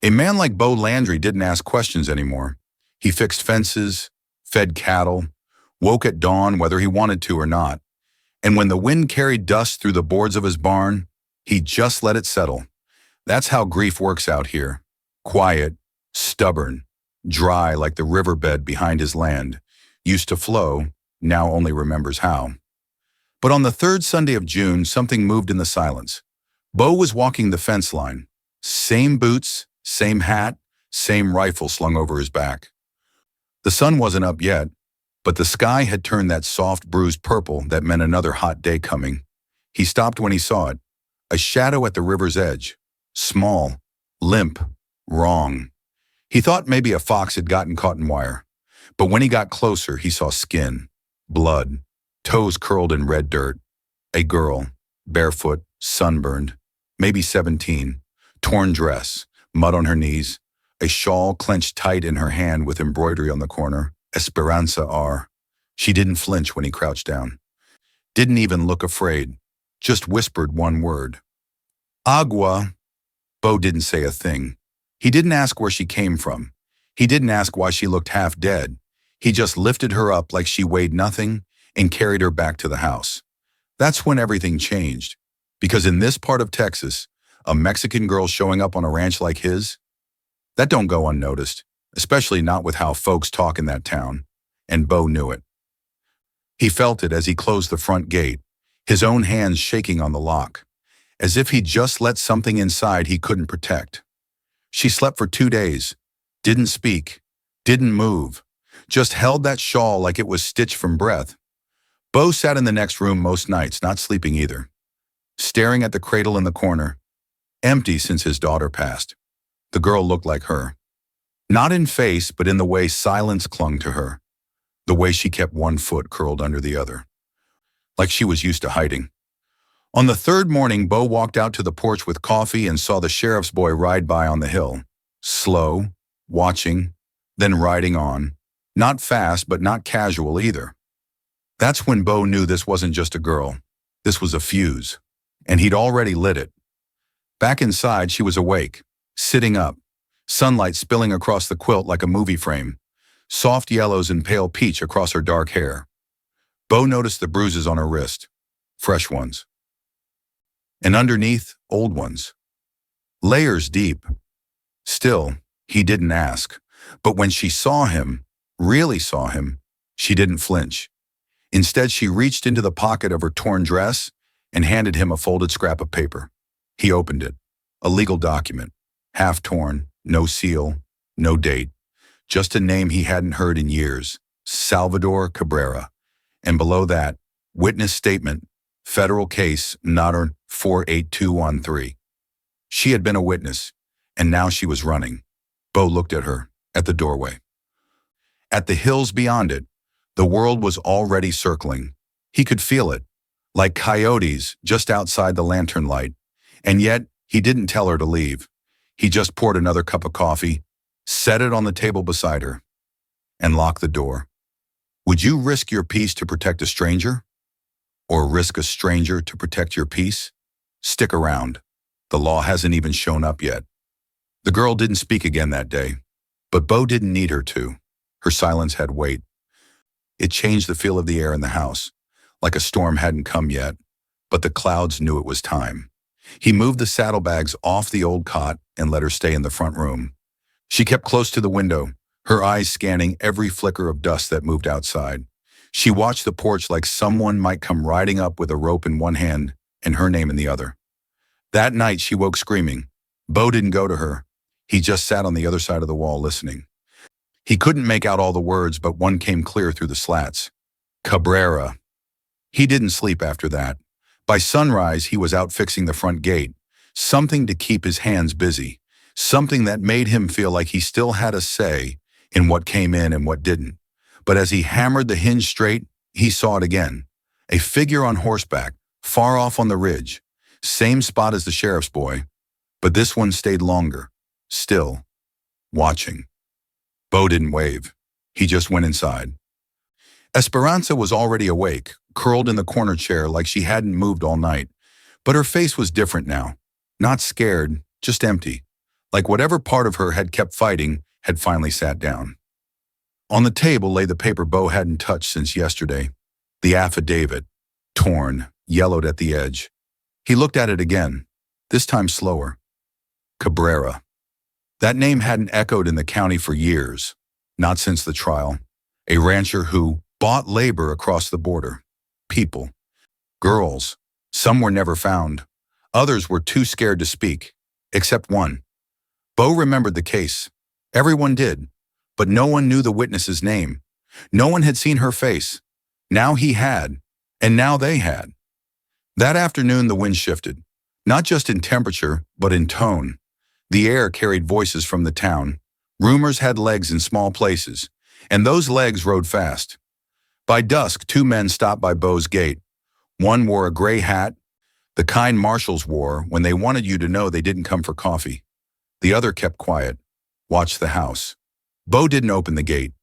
A man like Bo Landry didn't ask questions anymore. He fixed fences, fed cattle, woke at dawn whether he wanted to or not. And when the wind carried dust through the boards of his barn, he just let it settle. That's how grief works out here. Quiet, stubborn, dry like the riverbed behind his land. Used to flow, now only remembers how. But on the third Sunday of June, something moved in the silence. Bo was walking the fence line. Same boots, same hat, same rifle slung over his back. The sun wasn't up yet, but the sky had turned that soft, bruised purple that meant another hot day coming. He stopped when he saw it. A shadow at the river's edge. Small, limp, wrong. He thought maybe a fox had gotten caught in wire. But when he got closer, he saw skin, blood, toes curled in red dirt. A girl, barefoot, sunburned, maybe 17, torn dress, mud on her knees, a shawl clenched tight in her hand with embroidery on the corner, Esperanza R. She didn't flinch when he crouched down. Didn't even look afraid, just whispered one word. Agua. Bo didn't say a thing. He didn't ask where she came from. He didn't ask why she looked half dead. He just lifted her up like she weighed nothing and carried her back to the house. That's when everything changed. Because in this part of Texas, a Mexican girl showing up on a ranch like his, that don't go unnoticed, especially not with how folks talk in that town. And Bo knew it. He felt it as he closed the front gate, his own hands shaking on the lock, as if he'd just let something inside he couldn't protect. She slept for 2 days, didn't speak, didn't move, just held that shawl like it was stitched from breath. Bo sat in the next room most nights, not sleeping either, staring at the cradle in the corner, empty since his daughter passed. The girl looked like her. Not in face, but in the way silence clung to her, the way she kept one foot curled under the other, like she was used to hiding. On the third morning, Bo walked out to the porch with coffee and saw the sheriff's boy ride by on the hill. Slow, watching, then riding on. Not fast, but not casual either. That's when Bo knew this wasn't just a girl. This was a fuse. And he'd already lit it. Back inside, she was awake, sitting up, sunlight spilling across the quilt like a movie frame, soft yellows and pale peach across her dark hair. Bo noticed the bruises on her wrist, fresh ones. And underneath, old ones. Layers deep. Still, he didn't ask. But when she saw him, really saw him, she didn't flinch. Instead, she reached into the pocket of her torn dress and handed him a folded scrap of paper. He opened it. A legal document. Half torn, no seal, no date. Just a name he hadn't heard in years. Salvador Cabrera. And below that, witness statement, federal case, Nutter 48213. She had been a witness, and now she was running. Bo looked at her, at the doorway. At the hills beyond it, the world was already circling. He could feel it, like coyotes just outside the lantern light. And yet, he didn't tell her to leave. He just poured another cup of coffee, set it on the table beside her, and locked the door. Would you risk your peace to protect a stranger? Or risk a stranger to protect your peace? Stick around. The law hasn't even shown up yet. The girl didn't speak again that day, but Bo didn't need her to. Her silence had weight. It changed the feel of the air in the house, like a storm hadn't come yet, but the clouds knew it was time. He moved the saddlebags off the old cot and let her stay in the front room. She kept close to the window, her eyes scanning every flicker of dust that moved outside. She watched the porch like someone might come riding up with a rope in one hand and her name in the other. That night she woke screaming. Bo didn't go to her. He just sat on the other side of the wall listening. He couldn't make out all the words, but one came clear through the slats. Cabrera. He didn't sleep after that. By sunrise, he was out fixing the front gate, something to keep his hands busy, something that made him feel like he still had a say in what came in and what didn't. But as he hammered the hinge straight, he saw it again. A figure on horseback, far off on the ridge. Same spot as the sheriff's boy, but this one stayed longer, still, watching. Bo didn't wave. He just went inside. Esperanza was already awake, curled in the corner chair like she hadn't moved all night. But her face was different now. Not scared, just empty. like whatever part of her had kept fighting had finally sat down. On the table lay the paper Bo hadn't touched since yesterday, the affidavit, torn, yellowed at the edge. He looked at it again, this time slower. Cabrera. That name hadn't echoed in the county for years, not since the trial. A rancher who bought labor across the border. People. Girls. Some were never found. Others were too scared to speak, except one. Bo remembered the case. Everyone did, but no one knew the witness's name. No one had seen her face. Now he had, and now they had. That afternoon the wind shifted, not just in temperature, but in tone. The air carried voices from the town. Rumors had legs in small places, and those legs rode fast. By dusk, two men stopped by Bo's gate. One wore a gray hat, the kind Marshals wore when they wanted you to know they didn't come for coffee. The other kept quiet, watched the house. Bo didn't open the gate,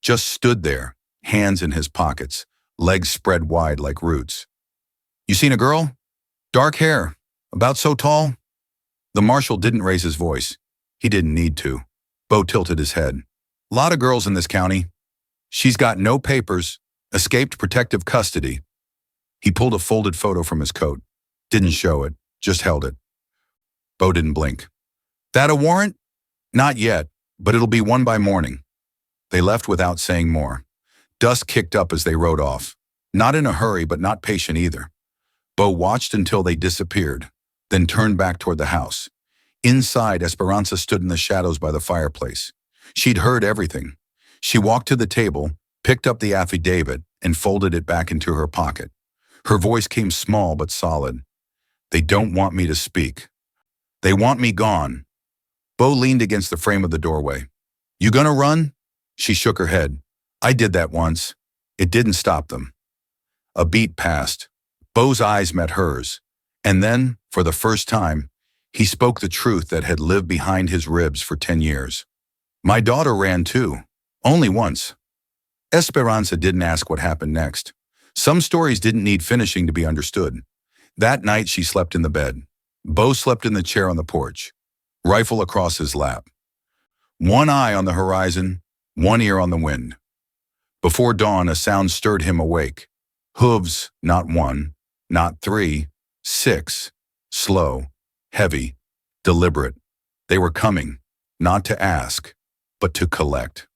just stood there, hands in his pockets, legs spread wide like roots. You seen a girl? Dark hair, about so tall? The marshal didn't raise his voice. He didn't need to. Bo tilted his head. Lot of girls in this county. She's got no papers, escaped protective custody. He pulled a folded photo from his coat. Didn't show it, just held it. Bo didn't blink. That a warrant? Not yet, but it'll be one by morning. They left without saying more. Dust kicked up as they rode off. Not in a hurry, but not patient either. Bo watched until they disappeared, then turned back toward the house. Inside, Esperanza stood in the shadows by the fireplace. She'd heard everything. She walked to the table, picked up the affidavit, and folded it back into her pocket. Her voice came small but solid. They don't want me to speak. They want me gone. Bo leaned against the frame of the doorway. You gonna run? She shook her head. I did that once. It didn't stop them. A beat passed. Bo's eyes met hers. And then, for the first time, he spoke the truth that had lived behind his ribs for 10 years. My daughter ran too. Only once. Esperanza didn't ask what happened next. Some stories didn't need finishing to be understood. That night she slept in the bed. Bo slept in the chair on the porch, rifle across his lap. One eye on the horizon, one ear on the wind. Before dawn, a sound stirred him awake. Hooves, not one, not three, 6. Slow, heavy, deliberate. They were coming, not to ask, but to collect.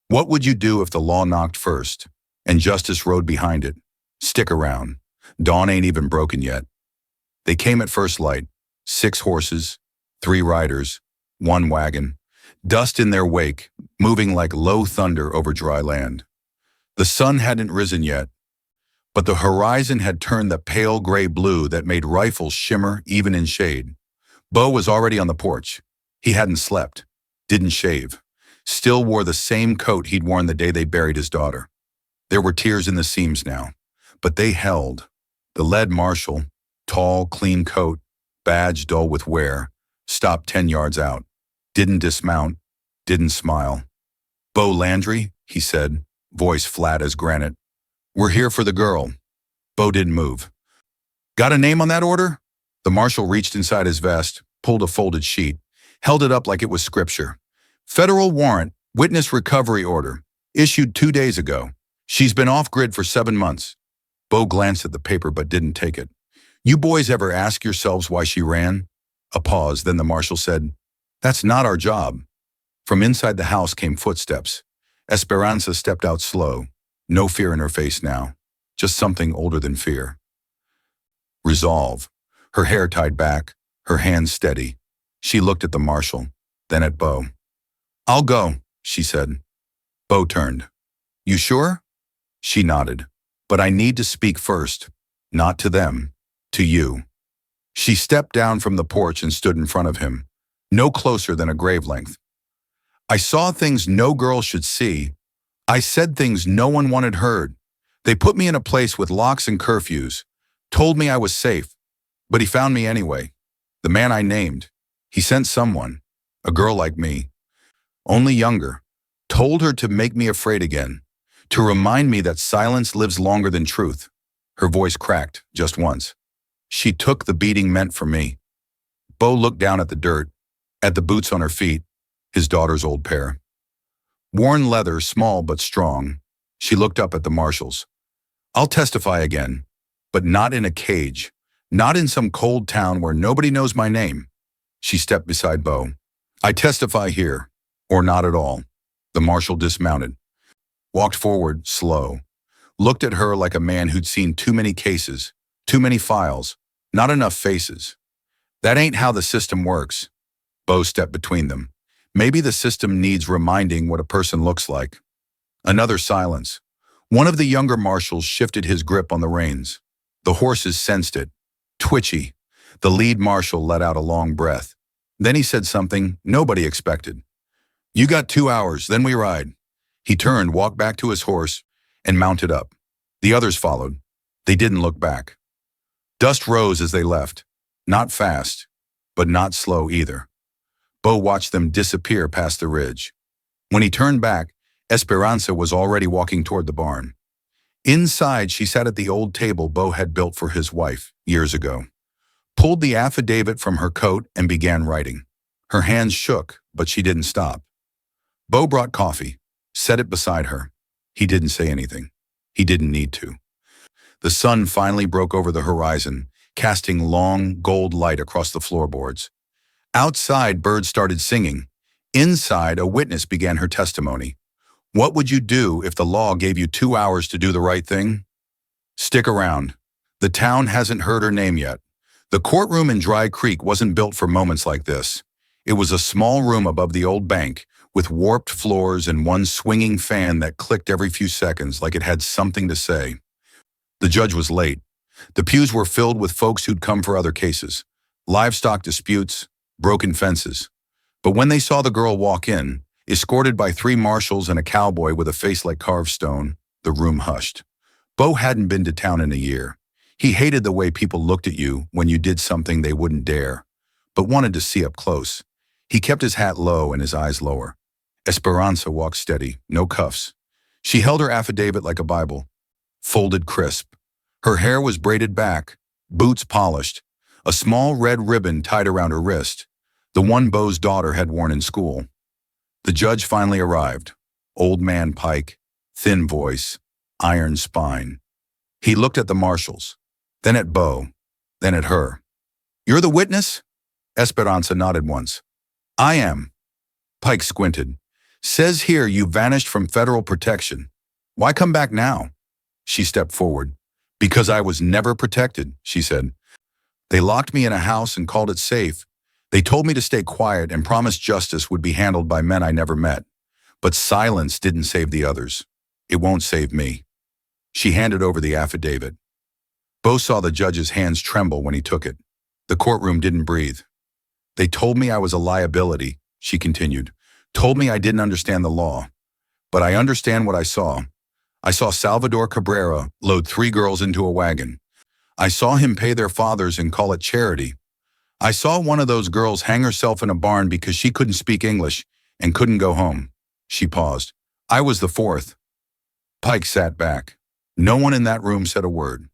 What would you do if the law knocked first, and justice rode behind it? Stick around. Dawn ain't even broken yet. They came at first light. 6 horses, 3 riders, 1 wagon. Dust in their wake, moving like low thunder over dry land. The sun hadn't risen yet, but the horizon had turned the pale gray blue that made rifles shimmer even in shade. Bo was already on the porch. He hadn't slept, didn't shave, still wore the same coat he'd worn the day they buried his daughter. There were tears in the seams now, but they held. The lead marshal, tall, clean coat, badge dull with wear, stopped 10 yards out. Didn't dismount, didn't smile. Bo Landry, he said, voice flat as granite. We're here for the girl. Bo didn't move. Got a name on that order? The marshal reached inside his vest, pulled a folded sheet, held it up like it was scripture. Federal warrant, witness recovery order, issued 2 days ago. She's been off-grid for 7 months. Bo glanced at the paper but didn't take it. You boys ever ask yourselves why she ran? A pause, then the marshal said, That's not our job. From inside the house came footsteps. Esperanza stepped out slow. No fear in her face now, just something older than fear. Resolve. Her hair tied back, her hands steady. She looked at the marshal, then at Bo. I'll go, she said. Bo turned. You sure? She nodded. But I need to speak first. Not to them, to you. She stepped down from the porch and stood in front of him, no closer than a grave length. I saw things no girl should see. I said things no one wanted heard. They put me in a place with locks and curfews, told me I was safe, but he found me anyway. The man I named. He sent someone, a girl like me, only younger, told her to make me afraid again, to remind me that silence lives longer than truth. Her voice cracked just once. She took the beating meant for me. Bo looked down at the dirt. At the boots on her feet, his daughter's old pair. Worn leather, small but strong. She looked up at the marshals. I'll testify again, but not in a cage, not in some cold town where nobody knows my name. She stepped beside Bo. I testify here, or not at all. The marshal dismounted, walked forward, slow, looked at her like a man who'd seen too many cases, too many files, not enough faces. That ain't how the system works. Bo stepped between them. Maybe the system needs reminding what a person looks like. Another silence. One of the younger marshals shifted his grip on the reins. The horses sensed it. Twitchy. The lead marshal let out a long breath. Then he said something nobody expected. You got 2 hours, then we ride. He turned, walked back to his horse, and mounted up. The others followed. They didn't look back. Dust rose as they left. Not fast, but not slow either. Bo watched them disappear past the ridge. When he turned back, Esperanza was already walking toward the barn. Inside, she sat at the old table Bo had built for his wife years ago, pulled the affidavit from her coat and began writing. Her hands shook, but she didn't stop. Bo brought coffee, set it beside her. He didn't say anything. He didn't need to. The sun finally broke over the horizon, casting long, gold light across the floorboards. Outside, birds started singing. Inside, a witness began her testimony. What would you do if the law gave you 2 hours to do the right thing? Stick around. The town hasn't heard her name yet. The courtroom in Dry Creek wasn't built for moments like this. It was a small room above the old bank, with warped floors and one swinging fan that clicked every few seconds like it had something to say. The judge was late. The pews were filled with folks who'd come for other cases, livestock disputes, broken fences. But when they saw the girl walk in, escorted by 3 marshals and a cowboy with a face like carved stone, the room hushed. Bo hadn't been to town in a year. He hated the way people looked at you when you did something they wouldn't dare, but wanted to see up close. He kept his hat low and his eyes lower. Esperanza walked steady, no cuffs. She held her affidavit like a Bible, folded crisp. Her hair was braided back, boots polished, a small red ribbon tied around her wrist, the one Bo's daughter had worn in school. The judge finally arrived. Old man Pike, thin voice, iron spine. He looked at the marshals, then at Bo, then at her. You're the witness? Esperanza nodded once. I am. Pike squinted. Says here you vanished from federal protection. Why come back now? She stepped forward. Because I was never protected, she said. They locked me in a house and called it safe. They told me to stay quiet and promised justice would be handled by men I never met. But silence didn't save the others. It won't save me. She handed over the affidavit. Bo saw the judge's hands tremble when he took it. The courtroom didn't breathe. They told me I was a liability, she continued. Told me I didn't understand the law. But I understand what I saw. I saw Salvador Cabrera load 3 girls into a wagon. I saw him pay their fathers and call it charity. I saw one of those girls hang herself in a barn because she couldn't speak English and couldn't go home. She paused. I was the 4th. Pike sat back. No one in that room said a word.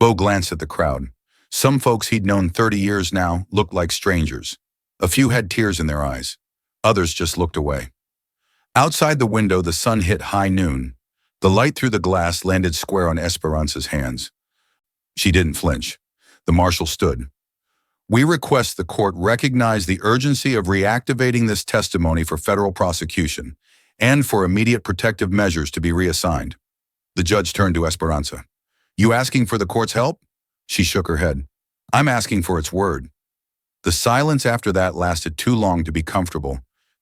Bo glanced at the crowd. Some folks he'd known 30 years now looked like strangers. A few had tears in their eyes. Others just looked away. Outside the window, the sun hit high noon. The light through the glass landed square on Esperanza's hands. She didn't flinch. The marshal stood. We request the court recognize the urgency of reactivating this testimony for federal prosecution and for immediate protective measures to be reassigned. The judge turned to Esperanza. You asking for the court's help? She shook her head. I'm asking for its word. The silence after that lasted too long to be comfortable,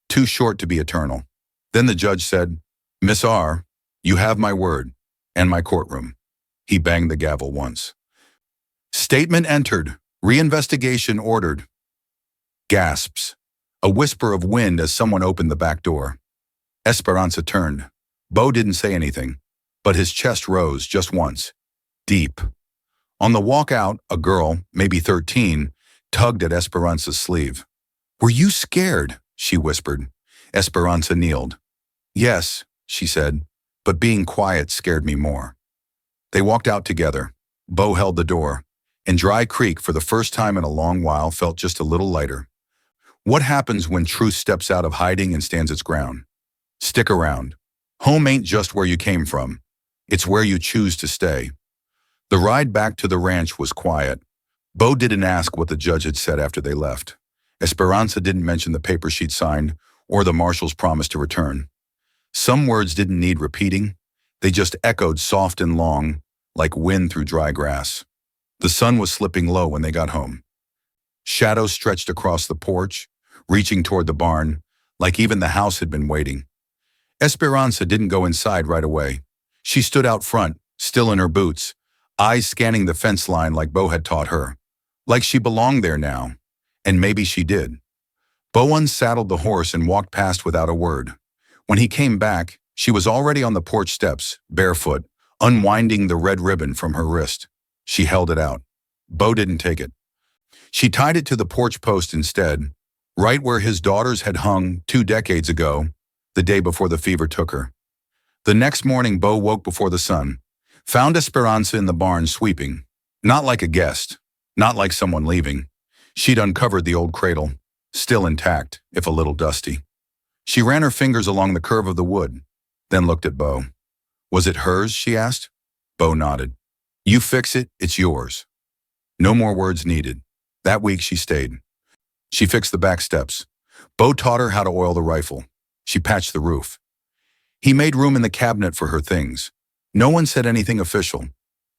too short to be eternal. Then the judge said, Miss R., you have my word and my courtroom. He banged the gavel once. Statement entered. Reinvestigation ordered. Gasps. A whisper of wind as someone opened the back door. Esperanza turned. Bo didn't say anything, but his chest rose just once. Deep. On the walk out, a girl, maybe 13, tugged at Esperanza's sleeve. Were you scared? She whispered. Esperanza kneeled. Yes, she said, but being quiet scared me more. They walked out together. Bo held the door, and Dry Creek, for the first time in a long while, felt just a little lighter. What happens when truth steps out of hiding and stands its ground? Stick around. Home ain't just where you came from. It's where you choose to stay. The ride back to the ranch was quiet. Bo didn't ask what the judge had said after they left. Esperanza didn't mention the paper she'd signed or the marshal's promise to return. Some words didn't need repeating. They just echoed soft and long, like wind through dry grass. The sun was slipping low when they got home. Shadows stretched across the porch, reaching toward the barn, like even the house had been waiting. Esperanza didn't go inside right away. She stood out front, still in her boots, eyes scanning the fence line like Bo had taught her. Like she belonged there now. And maybe she did. Bo unsaddled the horse and walked past without a word. When he came back, she was already on the porch steps, barefoot, unwinding the red ribbon from her wrist. She held it out. Bo didn't take it. She tied it to the porch post instead, right where his daughters had hung 2 decades ago, the day before the fever took her. The next morning, Bo woke before the sun, found Esperanza in the barn sweeping, not like a guest, not like someone leaving. She'd uncovered the old cradle, still intact, if a little dusty. She ran her fingers along the curve of the wood, then looked at Bo. Was it hers, she asked? Bo nodded. You fix it, it's yours. No more words needed. That week she stayed. She fixed the back steps. Bo taught her how to oil the rifle. She patched the roof. He made room in the cabinet for her things. No one said anything official,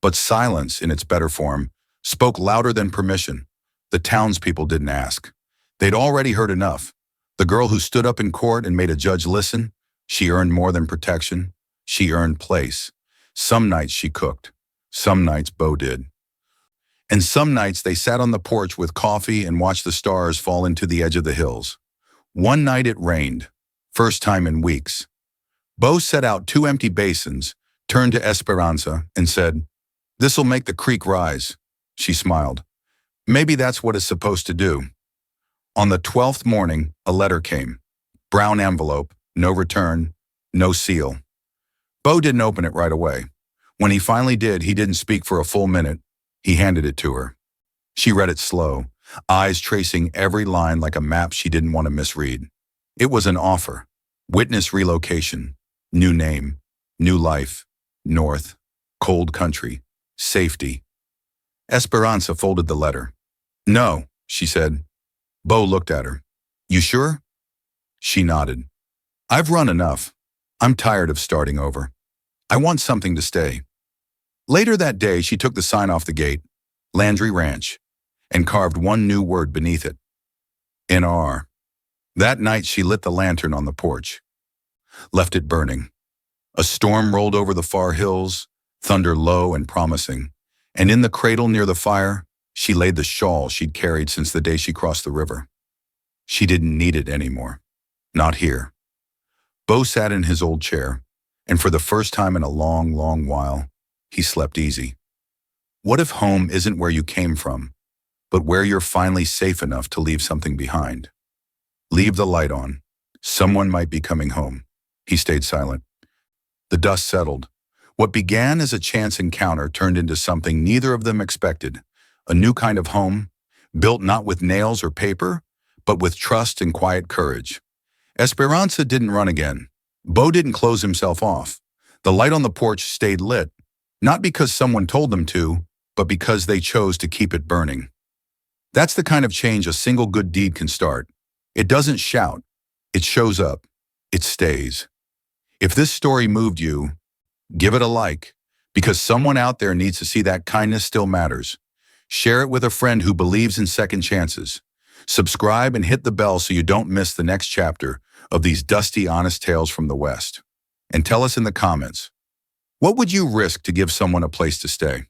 but silence, in its better form, spoke louder than permission. The townspeople didn't ask. They'd already heard enough. The girl who stood up in court and made a judge listen, she earned more than protection. She earned place. Some nights she cooked. Some nights Bo did. And some nights they sat on the porch with coffee and watched the stars fall into the edge of the hills. One night it rained. First time in weeks. Bo set out 2 empty basins, turned to Esperanza, and said, "This'll make the creek rise." She smiled. Maybe that's what it's supposed to do. On the 12th morning, a letter came. Brown envelope, no return, no seal. Bo didn't open it right away. When he finally did, he didn't speak for a full minute. He handed it to her. She read it slow, eyes tracing every line like a map she didn't want to misread. It was an offer. Witness relocation. New name. New life. North. Cold country. Safety. Esperanza folded the letter. No, she said. Bo looked at her. You sure? She nodded. I've run enough. I'm tired of starting over. I want something to stay. Later that day, she took the sign off the gate, Landry Ranch, and carved one new word beneath it. NR. That night, she lit the lantern on the porch, left it burning. A storm rolled over the far hills, thunder low and promising, and in the cradle near the fire, she laid the shawl she'd carried since the day she crossed the river. She didn't need it anymore. Not here. Bo sat in his old chair, and for the first time in a long, long while, he slept easy. What if home isn't where you came from, but where you're finally safe enough to leave something behind? Leave the light on. Someone might be coming home. He stayed silent. The dust settled. What began as a chance encounter turned into something neither of them expected. A new kind of home, built not with nails or paper, but with trust and quiet courage. Esperanza didn't run again. Bo didn't close himself off. The light on the porch stayed lit, not because someone told them to, but because they chose to keep it burning. That's the kind of change a single good deed can start. It doesn't shout. It shows up. It stays. If this story moved you, give it a like, because someone out there needs to see that kindness still matters. Share it with a friend who believes in second chances. Subscribe and hit the bell so you don't miss the next chapter of these dusty, honest tales from the West. And tell us in the comments, what would you risk to give someone a place to stay?